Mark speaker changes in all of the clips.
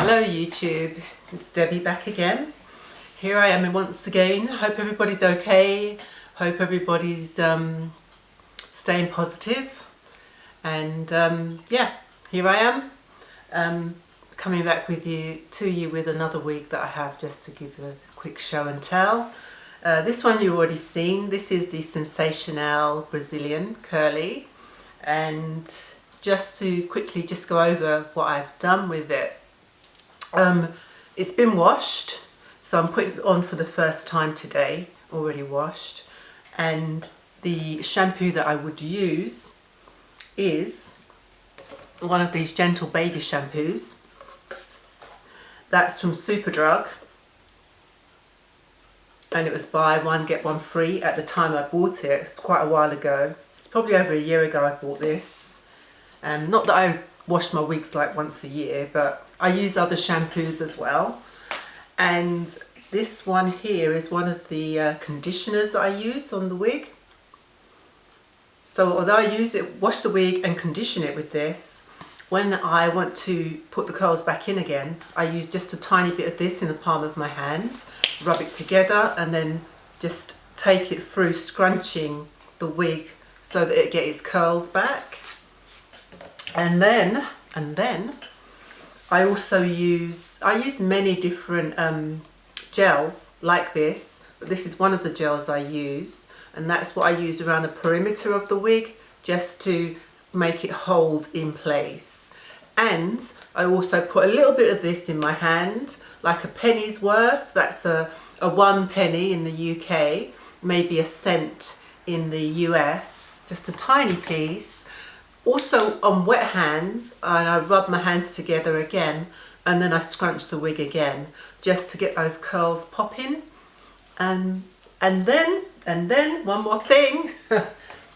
Speaker 1: Hello YouTube, it's Debbie back again. Here I am once again. Hope everybody's okay. Hope everybody's staying positive. And yeah, here I am coming back to you with another wig that I have, just to give a quick show and tell. This one you've already seen. This is the Sensationnel Brazilian Curly, and just to quickly just go over what I've done with it. It's been washed, so I'm putting it on for the first time today, already washed. And the shampoo that I would use is one of these gentle baby shampoos. That's from Superdrug, and it was buy one get one free at the time I bought it. It's quite a while ago. It's probably over a year ago I bought this. Not that I wash my wigs like once a year, but I use other shampoos as well. And this one here is one of the conditioners that I use on the wig. So although I wash the wig and condition it with this, when I want to put the curls back in again, I use just a tiny bit of this in the palm of my hand, rub it together, and then just take it through scrunching the wig so that it gets its curls back. And then I also use many different gels like this, but this is one of the gels I use, and that's what I use around the perimeter of the wig, just to make it hold in place. And I also put a little bit of this in my hand, like a penny's worth. That's a 1 penny in the UK, maybe a cent in the US, just a tiny piece. Also on wet hands, and I rub my hands together again, and then I scrunch the wig again, just to get those curls popping. And then one more thing,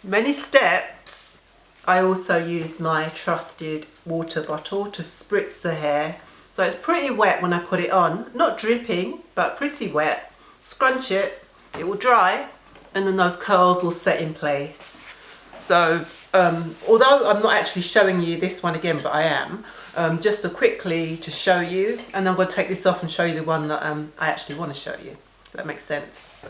Speaker 1: many steps. I also use my trusted water bottle to spritz the hair. So it's pretty wet when I put it on, not dripping, but pretty wet. Scrunch it, it will dry, and then those curls will set in place. So although I'm not actually showing you this one again, but I am, just to quickly to show you, and I'm going to take this off and show you the one that I actually want to show you, if that makes sense.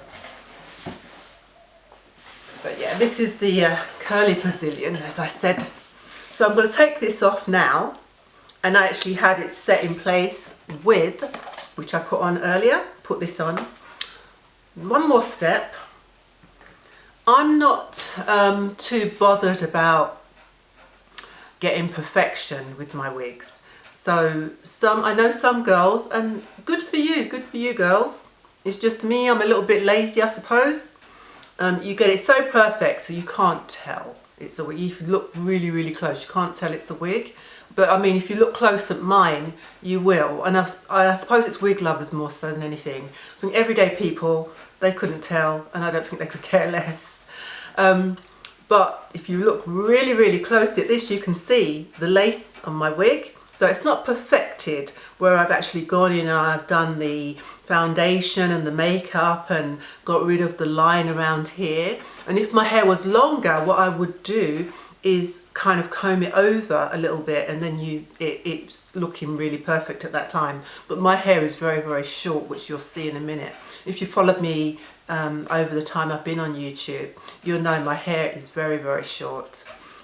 Speaker 1: But yeah, this is the Curly Brazilian, as I said. So I'm going to take this off now, and I actually had it set in place with, which I put on earlier, put this on. One more step. I'm not too bothered about getting perfection with my wigs. So I know some girls, and good for you girls. It's just me, I'm a little bit lazy, I suppose. You get it so perfect so you can't tell it's a wig. If you look really, really close, you can't tell it's a wig. But I mean, if you look close at mine, you will. And I suppose it's wig lovers more so than anything. I think everyday people, they couldn't tell, and I don't think they could care less. But if you look really, really close at this, you can see the lace on my wig. So it's not perfected, where I've actually gone in and I've done the foundation and the makeup and got rid of the line around here. And if my hair was longer, what I would do is kind of comb it over a little bit, and then it's looking really perfect at that time. But my hair is very, very short, which you'll see in a minute. If you followed me over the time I've been on YouTube, you'll know my hair is very, very short.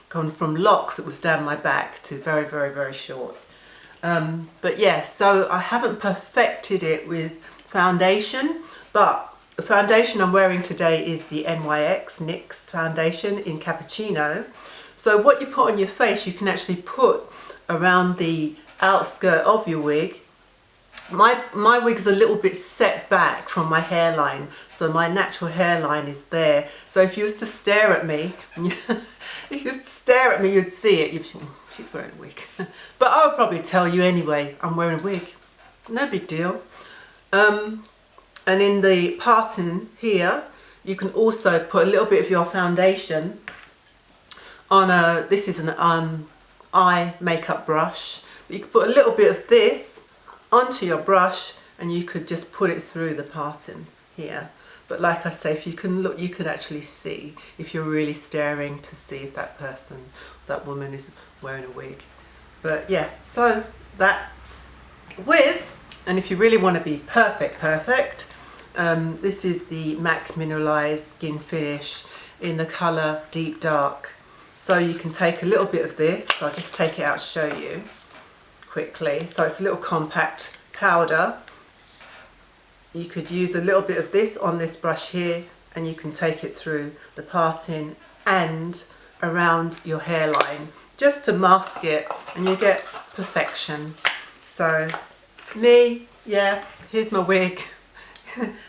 Speaker 1: Gone from locks that was down my back to very, very, very short. But yeah, so I haven't perfected it with foundation, but the foundation I'm wearing today is the NYX foundation in Cappuccino. So what you put on your face, you can actually put around the outskirt of your wig. My wig's a little bit set back from my hairline, so my natural hairline is there. So if you was to stare at me, you'd see it. You'd think, she's wearing a wig. But I would probably tell you anyway, I'm wearing a wig. No big deal. And in the parting here, you can also put a little bit of your foundation on this is an eye makeup brush. But you can put a little bit of this onto your brush, and you could just put it through the parting here. But like I say, if you can look, you can actually see, if you're really staring, to see if that person, that woman, is wearing a wig. But yeah, so that with, and if you really want to be perfect, this is the MAC Mineralized Skin Finish in the colour Deep Dark. So you can take a little bit of this, I'll just take it out to show you quickly. So it's a little compact powder. You could use a little bit of this on this brush here, and you can take it through the parting and around your hairline just to mask it, and you get perfection. So me, yeah, here's my wig.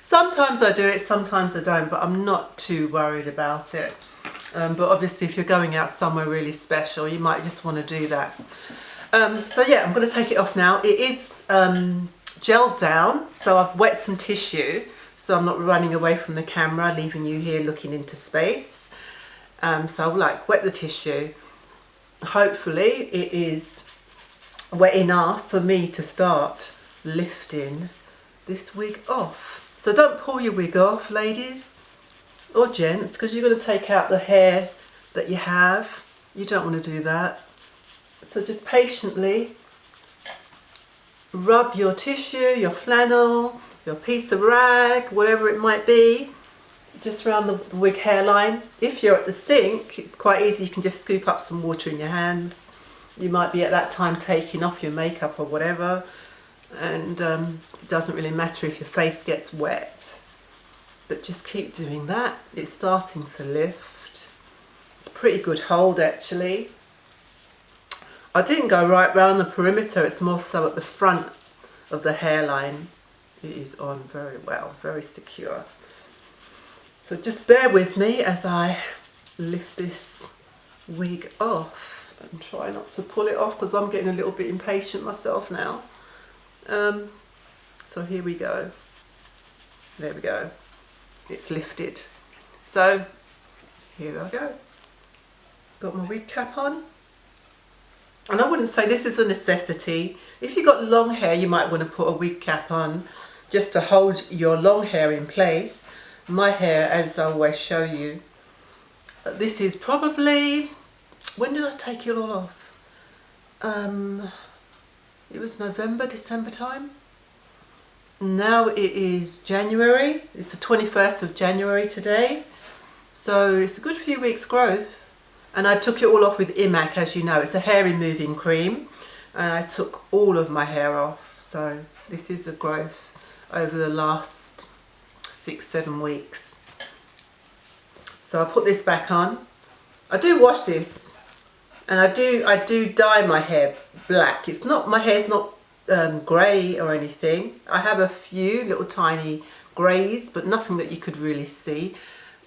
Speaker 1: Sometimes I do it, sometimes I don't, but I'm not too worried about it. But obviously if you're going out somewhere really special, you might just want to do that. So yeah, I'm going to take it off now. It is gelled down, so I've wet some tissue, so I'm not running away from the camera, leaving you here looking into space. So I'll like wet the tissue. Hopefully it is wet enough for me to start lifting this wig off. So don't pull your wig off, ladies or gents, because you're going to take out the hair that you have. You don't want to do that. So just patiently rub your tissue, your flannel, your piece of rag, whatever it might be, just around the wig hairline. If you're at the sink, it's quite easy. You can just scoop up some water in your hands. You might be at that time taking off your makeup or whatever, and it doesn't really matter if your face gets wet, but just keep doing that. It's starting to lift. It's a pretty good hold actually. I didn't go right round the perimeter, it's more so at the front of the hairline. It is on very well, very secure. So just bear with me as I lift this wig off and try not to pull it off, because I'm getting a little bit impatient myself now. So here we go. There we go. It's lifted. So here I go. Got my wig cap on. And I wouldn't say this is a necessity. If you've got long hair, you might want to put a wig cap on just to hold your long hair in place. My hair, as I always show you, this is probably, when did I take it all off? It was November, December time. Now it is January. It's the 21st of January today. So it's a good few weeks growth. And I took it all off with Imac, as you know. It's a hair removing cream. And I took all of my hair off. So this is a growth over the last 6-7 weeks. So I'll put this back on. I do wash this, and I do dye my hair black. It's not, my hair's not grey or anything. I have a few little tiny greys, but nothing that you could really see.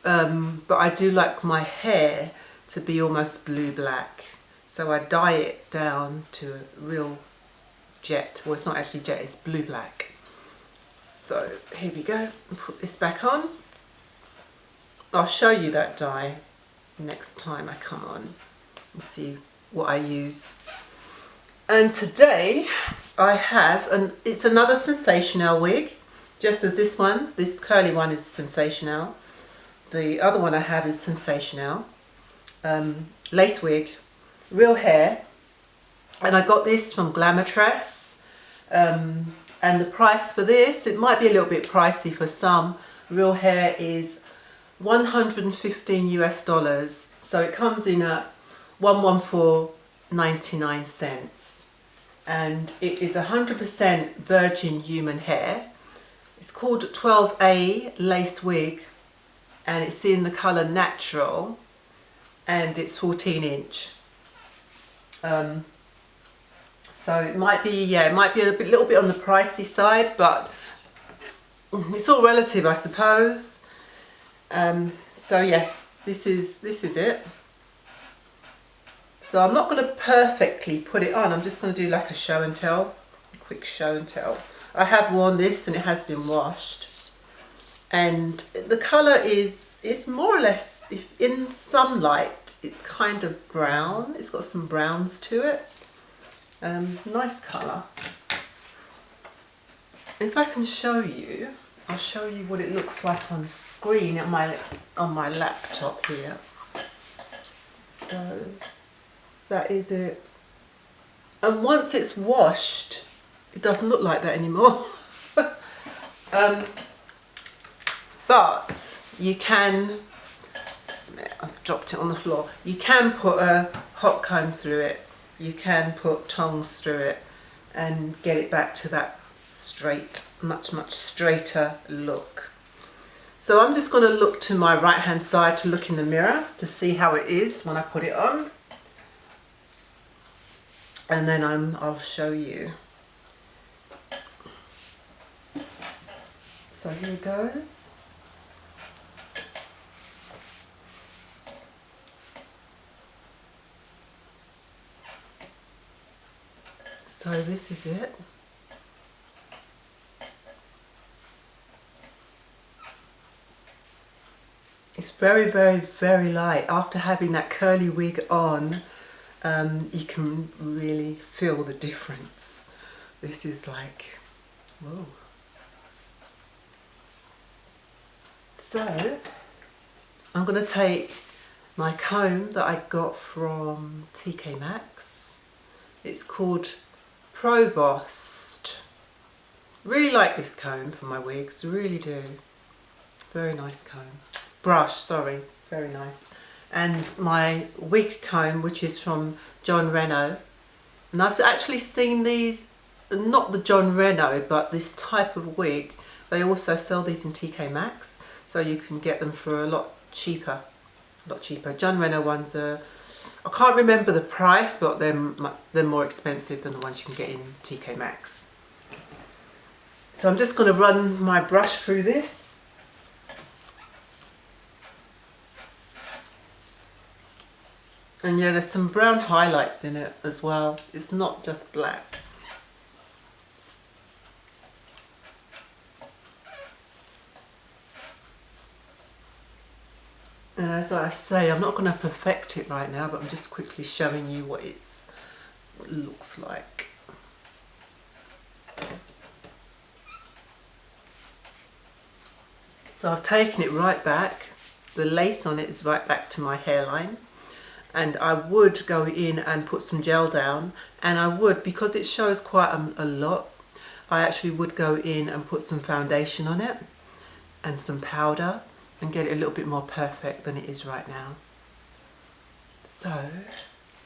Speaker 1: But I do like my hair to be almost blue black, so I dye it down to a real jet. Well, it's not actually jet, it's blue black. So here we go, put this back on. I'll show you that dye next time I come on and see what I use. And today I have, it's another Sensationnel wig, just as this one. This curly one is Sensationnel. The other one I have is Sensationnel. Lace wig, real hair, and I got this from Glamourtress, and the price for this, it might be a little bit pricey for some. Real hair is $115 US, so it comes in at $114.99, and it is 100% virgin human hair. It's called 12A lace wig, and it's in the colour natural, and it's 14-inch. So it might be, yeah, it might be a little bit on the pricey side, but it's all relative, I suppose. So yeah, this is it. So I'm not going to perfectly put it on. I'm just going to do like a show and tell, a quick show and tell. I have worn this and it has been washed, and the colour is more or less, in some light, it's kind of brown. It's got some browns to it. Nice colour. If I can show you, I'll show you what it looks like on screen on my laptop here. So that is it. And once it's washed, It doesn't look like that anymore. But you can, just a minute, I've dropped it on the floor. You can put a hot comb through it. You can put tongs through it and get it back to that straight, much straighter look. So I'm just going to look to my right hand side to look in the mirror to see how it is when I put it on. And then I'll show you. So here goes. So this is it. It's very light. After having that curly wig on, you can really feel the difference. This is like, whoa. So I'm going to take my comb that I got from TK Maxx. It's called Provost. Really like this comb for my wigs, really do. Very nice comb. Brush, sorry, very nice. And my wig comb, which is from John Reno. And I've actually seen these, not the John Reno, but this type of wig. They also sell these in TK Maxx, so you can get them for a lot cheaper. John Reno ones are, I can't remember the price, but they're more expensive than the ones you can get in TK Maxx. So I'm just going to run my brush through this. And yeah, there's some brown highlights in it as well. It's not just black. And as I say, I'm not going to perfect it right now, but I'm just quickly showing you what it looks like. So I've taken it right back. The lace on it is right back to my hairline. And I would go in and put some gel down, and I would, because it shows quite a lot, I actually would go in and put some foundation on it and some powder and get it a little bit more perfect than it is right now. So